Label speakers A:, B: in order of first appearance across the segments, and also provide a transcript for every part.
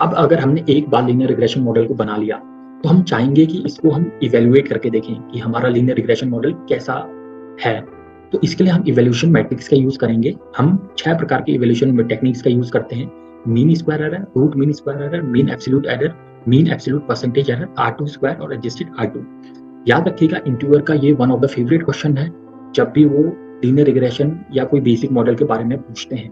A: अब अगर हमने एक बार लीनियर रिग्रेशन मॉडल को बना लिया तो हम चाहेंगे कि इसको हम इवेल्युएट करके देखें कि हमारा लीनियर रिग्रेशन मॉडल कैसा है। तो इसके लिए हम इवोल्यूशन मैट्रिक्स का यूज करेंगे। हम 6 प्रकार के इवोल्यूशन टेक्निक्स का यूज करते हैं। Mean square error, root mean square error, mean absolute error, mean absolute percentage error, R2 square और एडजस्टेड R2। याद रखिएगा, इंटरव्यूअर का ये one of the favourite question है। जब भी वो लीनियर रिग्रेशन या कोई बेसिक मॉडल के बारे में पूछते हैं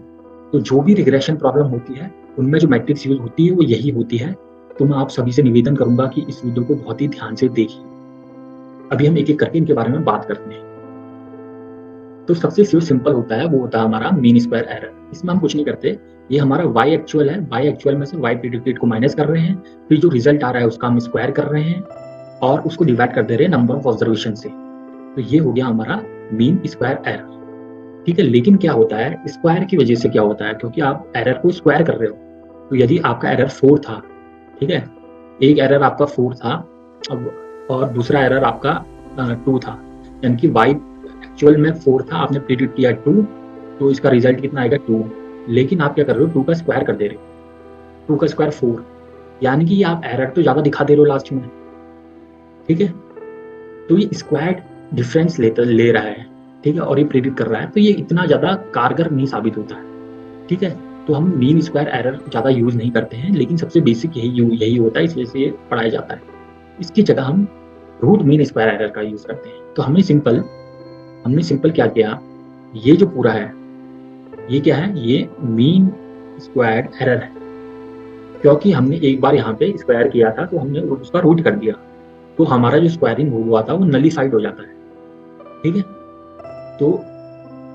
A: तो जो भी रिग्रेशन प्रॉब्लम होती है उनमें जो मैट्रिक्स यूज होती है वो यही होती है। तो मैं आप सभी से निवेदन करूंगा कि इस वीडियो को बहुत ही ध्यान से देखिए। अभी हम एक एक करके इनके बारे में बात करते हैं। तो सबसे सिंपल होता है वो होता है हमारा मीन स्क्वायर एरर। इसमें हम कुछ नहीं करते, ये हमारा y एक्चुअल है, y एक्चुअल में से y प्रेडिक्टेड को माइनस कर रहे हैं, फिर जो रिजल्ट आ रहा है उसका हम स्क्वायर कर रहे हैं और उसको डिवाइड कर दे रहे हैं नंबर ऑफ ऑब्जर्वेशन से। तो ये हो गया हमारा मीन स्क्वायर एरर। ठीक है, लेकिन क्या होता है स्क्वायर की वजह से क्या होता है, क्योंकि आप एरर को स्क्वायर कर रहे हो। तो यदि आपका एरर 4 था, ठीक है, एक एरर आपका 4 था और दूसरा एरर आपका 2 था, यानी कि y एक्चुअल में 4 था, आपने प्रेडिक्ट किया 2, तो इसका रिजल्ट कितना आएगा 2। लेकिन आप क्या कर रहे हो, 2 का स्क्वायर कर दे रहे हो, 2 का स्क्वायर 4, यानी कि आप एरर तो ज्यादा दिखा दे रहे हो लास्ट में। ठीक है, तो ये स्क्वायर डिफरेंस ले रहा है, ठीक है, और ये प्रेडिक्ट कर रहा है, तो ये इतना ज्यादा कारगर नहीं साबित होता है। ठीक है, तो हम मीन स्क्वायर एरर ज्यादा यूज नहीं करते हैं, लेकिन सबसे बेसिक यही होता है, इस वजह से ये पढ़ाया जाता है। इसकी जगह हम रूट मीन स्क्वायर एरर का यूज करते हैं। तो हमने सिंपल क्या किया, ये जो पूरा है ये क्या है, ये मीन स्क्वायर एरर है, क्योंकि हमने एक बार यहाँ पे स्क्वायर किया था तो हमने उसका रूट कर दिया, तो हमारा जो स्क्वायरिंग हुआ था वो नलीफाइड हो जाता है। ठीक है, तो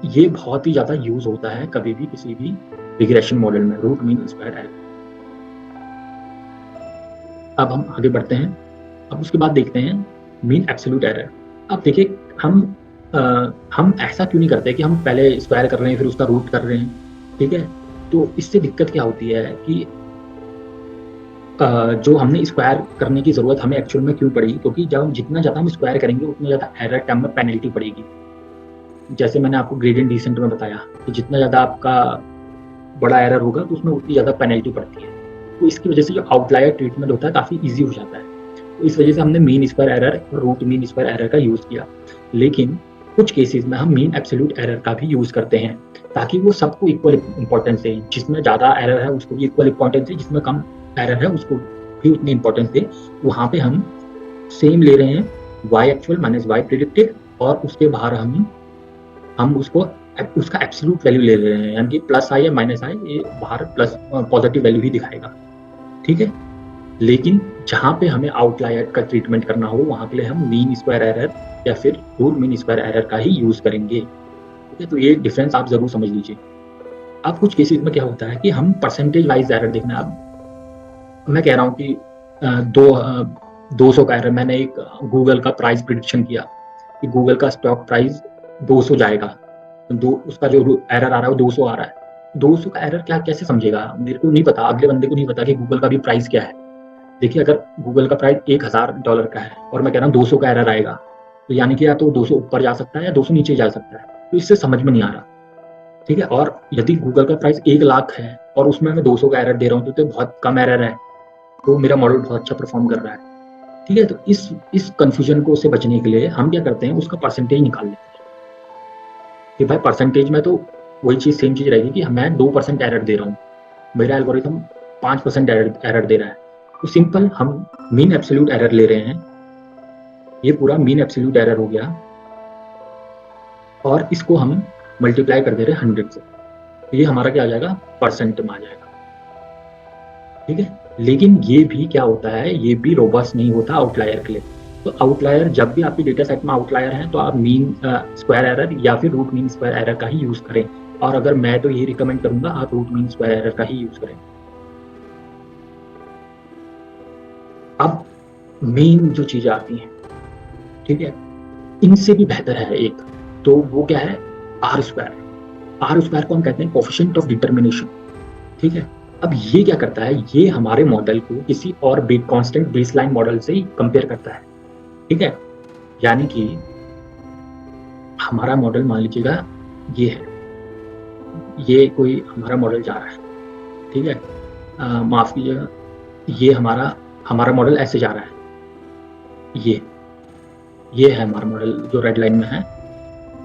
A: ये बहुत ही ज्यादा यूज होता है कभी भी किसी भी रिग्रेशन मॉडल में, रूट मीन स्क्वायर एरर। अब हम आगे बढ़ते हैं। अब उसके बाद देखते हैं मीन एब्सोल्यूट एरर। अब देखिए, हम ऐसा क्यों नहीं करते कि हम पहले स्क्वायर कर रहे हैं फिर उसका रूट कर रहे हैं। ठीक है, तो इससे दिक्कत क्या होती है कि जो हमने स्क्वायर करने की जरूरत हमें एक्चुअल में क्यों पड़ी, क्योंकि जब जितना ज्यादा हम स्क्वायर करेंगे उतना ज्यादा एरर टर्म में पेनल्टी पड़ेगी। जैसे मैंने आपको ग्रेडियंट डिसेंट में बताया कि जितना ज्यादा आपका बड़ा एरर होगा तो उसमें उतनी ज्यादा पेनल्टी पड़ती है। तो इसकी वजह से जो आउटलायर ट्रीटमेंट होता है काफी ईजी हो जाता है। तो इस वजह से हमने mean square error, root mean square error का यूज किया। लेकिन कुछ केसेस में हम मीन एब्सोल्यूट एरर का भी यूज करते हैं, ताकि वो सबको इक्वल इंपॉर्टेंस दे। जिसमें ज्यादा एरर है उसको भी इक्वल इंपॉर्टेंस दे, जिसमें कम एरर है उसको भी उतनी इंपॉर्टेंस दे। वहां पे हम सेम ले रहे हैं, y actual minus y predicted, और उसके बाहर हम उसका एब्सोल्यूट वैल्यू ले रहे हैं, यानी कि प्लस आई या माइनस आई, ये बाहर प्लस पॉजिटिव वैल्यू ही दिखाएगा। ठीक है, लेकिन जहां पे हमें आउटलायर का ट्रीटमेंट करना हो वहां के लिए हम मीन स्क्वायर एरर या फिर रूट मीन स्क्वायर एरर का ही यूज करेंगे। ठीक है, तो ये डिफरेंस आप जरूर समझ लीजिए। अब कुछ केसेस में क्या होता है कि हम परसेंटेज वाइज एरर देखना। अब मैं कह रहा हूँ कि 200 का एरर, मैंने एक गूगल का प्राइस प्रिडिक्शन किया कि गूगल का स्टॉक प्राइस 200 जाएगा, उसका जो एरर आ रहा है वो 200 आ रहा है। 200 का एरर क्या कैसे समझेगा, मेरे को नहीं पता, अगले बंदे को नहीं पता कि गूगल का भी प्राइस क्या है। देखिए, अगर गूगल का प्राइस $1000 का है और मैं कह रहा हूँ 200 का एरर आएगा, तो यानी कि या तो 200 ऊपर जा सकता है या 200 नीचे जा सकता है। तो इससे समझ में नहीं आ रहा। ठीक है, और यदि गूगल का प्राइस 1 लाख है और उसमें मैं 200 का एरर दे रहा हूँ तो बहुत कम एरर है, तो मेरा मॉडल बहुत अच्छा परफॉर्म कर रहा है। ठीक है, तो इस कंफ्यूजन को से बचने के लिए हम क्या करते हैं, उसका परसेंटेज निकाल लेते हैं कि भाई परसेंटेज में तो वही चीज सेम चीज रहेगी कि मैं 2% एरर दे रहा हूँ, मेरा एल्गोरिथम 5% एरर दे रहा है। तो सिंपल हम मीन एब्सोल्यूट एरर ले रहे हैं, ये पूरा मीन एब्सोल्यूट एरर हो गया, और इसको हम मल्टीप्लाई कर दे रहे हैं 100 से, तो ये हमारा क्या आ जाएगा, परसेंट में आ जाएगा। ठीक है, लेकिन ये भी क्या होता है, ये भी रोबस्ट नहीं होता आउटलायर के लिए। तो आउटलायर, जब भी आपकी डेटा सेट में आउटलायर है तो आप मीन स्क्वायर एरर या फिर रूट मीन स्क्वायर एरर का ही यूज करें, और अगर मैं तो ये रिकमेंड करूंगा आप रूट मीन स्क्वायर एरर का ही यूज करें। अब मेन जो चीजें आती हैं, ठीक है, इनसे भी बेहतर है एक, तो वो क्या है, आर स्क्वायर। आर स्क्वायर को हम कहते हैं कोएफिशिएंट ऑफ डिटरमिनेशन। ठीक है, अब ये क्या करता है, ये हमारे मॉडल को किसी और कांस्टेंट बेसलाइन मॉडल से ही कंपेयर करता है। ठीक है, यानी कि हमारा मॉडल मान लीजिएगा ये है, ये कोई हमारा मॉडल जा रहा है। ठीक है, माफ कीजिएगा, ये हमारा हमारा मॉडल ऐसे जा रहा है, ये है हमारा मॉडल जो रेड लाइन में है।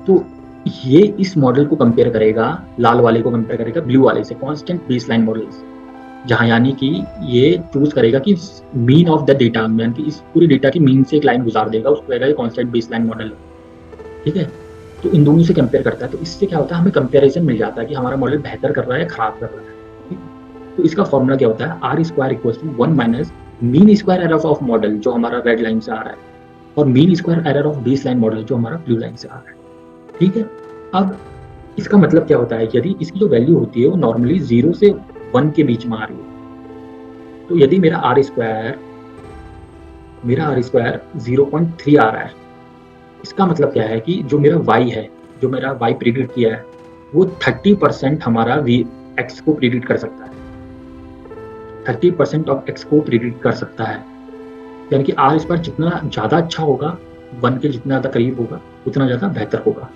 A: तो ये इस मॉडल को कंपेयर करेगा, लाल वाले को कंपेयर करेगा ब्लू वाले से, कांस्टेंट बेसलाइन मॉडल से, जहां यानी कि ये चूज करेगा कि मीन ऑफ द डेटा, यानी कि इस पूरी डेटा की मीन से एक लाइन गुजार देगा, उसको कहेगा ये कांस्टेंट बेसलाइन मॉडल है। ठीक है, तो इन दोनों से कंपेयर करता है। तो इससे क्या होता है, हमें कंपेरिजन मिल जाता है कि हमारा मॉडल बेहतर कर रहा है, खराब कर रहा है। ठीक है? तो इसका फॉर्मूला क्या होता है, R square equal to 1 minus mean square error of model जो हमारा रेड लाइन से आ रहा है, और mean square error of base line model जो हमारा ब्लू लाइन से आ रहा है। ठीक है, अब इसका मतलब क्या होता है, यदि इसकी जो वैल्यू होती है वो नॉर्मली 0 से 1 के बीच में आ रही है, तो यदि मेरा आर स्क्वायर 0.3 आ रहा है, इसका मतलब क्या है कि जो मेरा y है, जो मेरा y प्रिडिक्ट किया है, वो 30% हमारा x को प्रिडिक्ट कर सकता है, 30% ऑफ x को प्रिडिक्ट कर सकता है। यानी कि आर स्क्वायर जितना ज्यादा अच्छा होगा, 1 के जितना ज्यादा करीब होगा, उतना ज्यादा बेहतर होगा।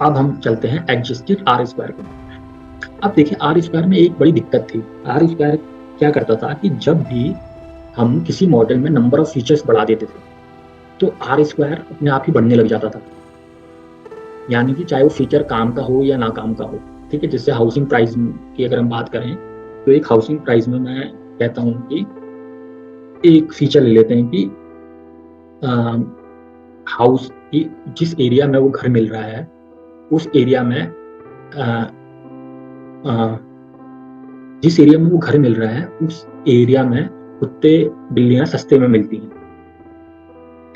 A: अब हम चलते हैं एडजस्टेड आर स्क्वायर को। अब देखिए, आर स्क्वायर में एक बड़ी दिक्कत थी। आर स्क्वायर क्या करता था कि जब भी हम किसी मॉडल में नंबर ऑफ फीचर्स बढ़ा देते थे, तो आर स्क्वायर अपने आप ही बढ़ने लग जाता था, यानी कि चाहे वो फीचर काम का हो या ना काम का हो। ठीक है, जैसे हाउसिंग प्राइस की अगर हम बात करें, तो एक हाउसिंग प्राइस में मैं कहता हूँ कि एक फीचर ले लेते हैं कि हाउस की जिस एरिया में वो घर मिल रहा है, उस एरिया में जिस एरिया में वो घर मिल रहा है, उस एरिया में कुत्ते बिल्लियां सस्ते में मिलती हैं।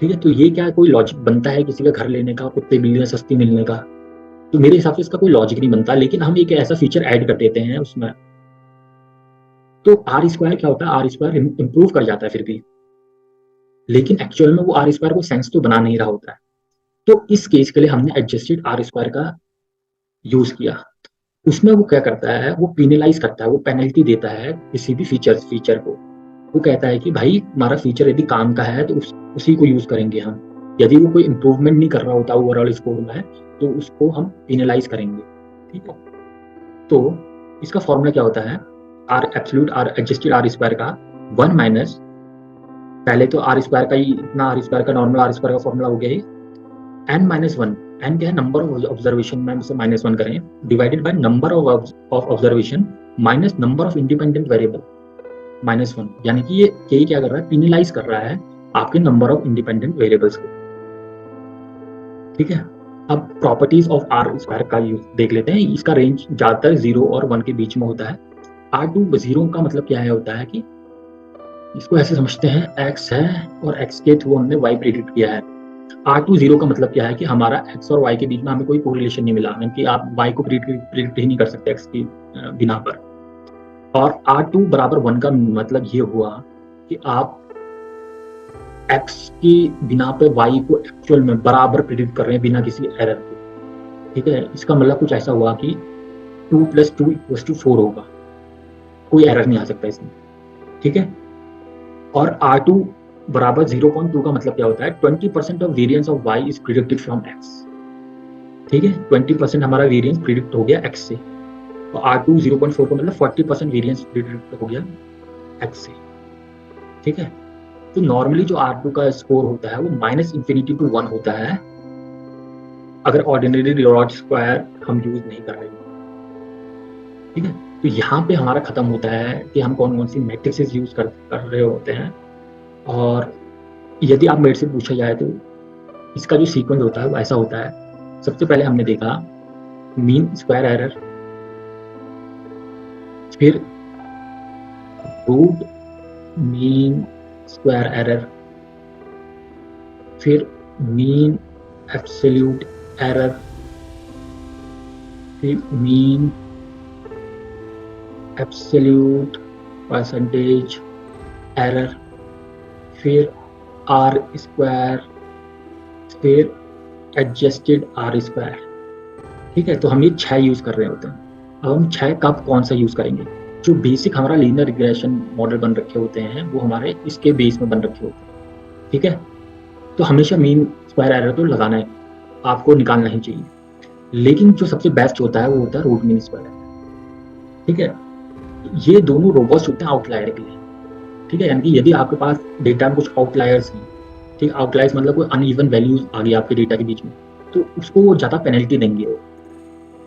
A: ठीक है, तो ये क्या कोई लॉजिक बनता है किसी का घर लेने का, कुत्ते बिल्लियां सस्ती मिलने का? तो मेरे हिसाब से इसका कोई लॉजिक नहीं बनता, लेकिन हम एक ऐसा फीचर ऐड कर देते हैं उसमें, तो आर स्क्वायर क्या होता है, आर स्क्वायर इंप्रूव कर जाता है फिर भी, लेकिन एक्चुअल में वो आर स्क्वायर को सेंस तो बना नहीं रहा होता है। तो इस केस के लिए हमने एडजस्टेड आर स्क्वायर का यूज किया। उसमें वो क्या करता है, वो पेनलाइज करता है, वो पेनल्टी देता है किसी भी फीचर को। वो कहता है कि भाई हमारा फीचर यदि काम का है तो उसी को यूज करेंगे हम। यदि वो कोई इंप्रूवमेंट नहीं कर रहा होता ओवरऑल स्कोर में, तो उसको हम पेनलाइज करेंगे। ठीक है, तो इसका फॉर्मूला क्या होता है, R absolute R adjusted R square का 1 माइनस, पहले तो आर स्क्वायर का ही इतना, आर स्क्वायर का नॉर्मल आर स्क्वायर का फॉर्मूला हो गया n माइनस 1, n क्या है, नंबर ऑफ ऑब्जर्वेशन में से -1 करें, divided by number of observation minus number of independent variable -1, यानी कि ये क्या कर रहा है, पेनलाइज कर रहा है आपके नंबर ऑफ इंडिपेंडेंट वेरिएबल्स को। ठीक है, अब प्रॉपर्टीज ऑफ आर स्क्वायर का यूज देख लेते हैं। इसका रेंज ज्यादातर 0 और 1 के बीच में होता है। R2 0 का मतलब क्या है, होता है कि इसको ऐसे समझते हैं, x है और x के थ्रू हमने y प्रिडिक्ट किया है। R2 0 का मतलब क्या है कि हमारा x और y के बीच में हमें कोई कोरिलेशन नहीं मिला, यानी कि आप y को प्रिडिक्ट ही नहीं कर सकते x की बिना पर। और R2 बराबर 1 का मतलब ये हुआ कि आप x की बिना पे y को एक्चुअल में बराबर प्रिडिक्ट कर रहे हैं बिना किसी एरर के। ठीक है, इसका मतलब कुछ ऐसा हुआ कि 2 + 2 = 4 होगा, कोई एरर नहीं आ सकता इसमें। ठीक है, और R2 बराबर 0.2 का मतलब क्या होता है, 20% of variance of y is predicted from x। ठीक है, 20% हमारा वेरिएंस प्रिडिक्ट हो गया x से, तो R2 0.4 का मतलब 40% वेरिएंस प्रिडिक्ट हो गया x से। ठीक है, तो नॉर्मली जो R2 का स्कोर होता है वो -∞ to 1 होता है, अगर ऑर्डिनरी रॉड स्क्वायर हम यूज नहीं कर रहे। ठीक है, तो यहाँ पे हमारा खत्म होता है कि हम कौन कौन सी मैट्रिसेस यूज कर रहे होते हैं। और यदि आप मेरे से पूछा जाए तो इसका जो सीक्वेंस होता है वो ऐसा होता है, सबसे पहले हमने देखा मीन स्क्वायर एरर, फिर रूट मीन स्क्वायर एरर, फिर मीन एब्सोल्यूट एरर, फिर मीन एब्सोल्यूट परसेंटेज एरर, फिर आर स्क्वायर, फिर एडजस्टेड आर स्क्वायर। ठीक है, तो हम ये 6 यूज कर रहे होते हैं। अब हम 6 कब कौन सा यूज करेंगे, जो बेसिक हमारा लीनियर रिग्रेशन मॉडल बन रखे होते हैं वो हमारे इसके बेस में बन रखे होते हैं। ठीक है, तो हमेशा मीन स्क्वायर एरर तो लगाना है, आपको निकालना ही चाहिए, लेकिन जो सबसे बेस्ट होता है वो होता है रूट मीन स्क्वायर एरर। ठीक है। ये दोनों रोबस्ट होते हैं आउटलायर के लिए, ठीक है। यानी कि यदि आपके पास डेटा में कुछ आउटलायर्स हैं, ठीक, आउटलायर्स मतलब कोई अनइवन वैल्यूज आ गई आपके डेटा के बीच में, तो उसको वो ज़्यादा पेनल्टी देंगे वो,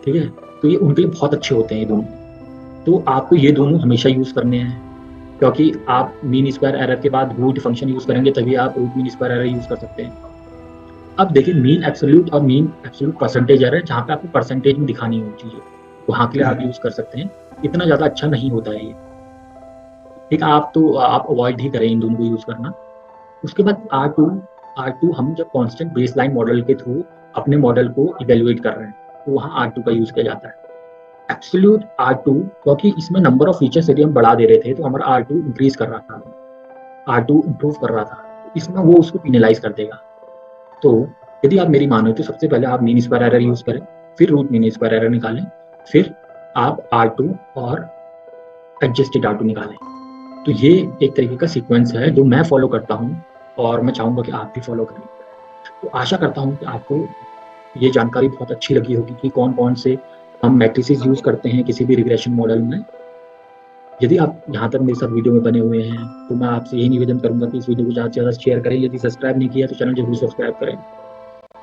A: ठीक है। तो ये उनके लिए बहुत अच्छे होते हैं ये दोनों। तो आपको ये दोनों हमेशा यूज़ करने हैं, क्योंकि आप मीन स्क्वायर एरर के बाद रूट फंक्शन यूज़ करेंगे तभी आप root mean square error use कर सकते हैं। अब देखिए मीन एब्सोल्यूट और मीन एब्सोल्यूट परसेंटेज एरर, जहाँ पे आपको परसेंटेज में दिखानी हो चीज़ें, वहाँ के लिए आप यूज़ कर सकते हैं। इतना ज़्यादा अच्छा नहीं होता है ये, ठीक। आप अवॉइड ही करें इन दोनों को यूज़ करना। उसके बाद R2 हम जब कांस्टेंट बेसलाइन मॉडल के थ्रू अपने मॉडल को इवैल्यूएट कर रहे हैं, तो वहाँ R2 का यूज़ किया जाता है। एब्सोल्यूट R2, क्योंकि इसमें नंबर ऑफ फीचर्स यदि हम बढ़ा दे रहे थे तो हमारा R2 इंक्रीज कर रहा था, R2 इम्प्रूव कर रहा था, इसमें वो उसको पिनलाइज कर देगा। तो यदि आप मेरी मानो तो सबसे पहले आप मीन स्क्वायर एरर यूज़ करें, फिर रूट मीन स्क्वायर एरर निकालें, फिर आप R2 और एडजस्टेड R2 निकालें। तो ये एक तरीके का सीक्वेंस है जो मैं फॉलो करता हूँ और मैं चाहूँगा कि आप भी फॉलो करें। तो आशा करता हूँ कि आपको ये जानकारी बहुत अच्छी लगी होगी कि कौन-कौन से हम मैट्रिसेस यूज़ करते हैं किसी भी रिग्रेशन मॉडल में। यदि आप यहाँ तक मेरे साथ वीडियो में बने हुए हैं, तो मैं आपसे यही निवेदन करूँगा कि इस वीडियो को ज़्यादा से ज़्यादा शेयर करें। यदि सब्सक्राइब नहीं किया तो चैनल ज़रूर सब्सक्राइब करें।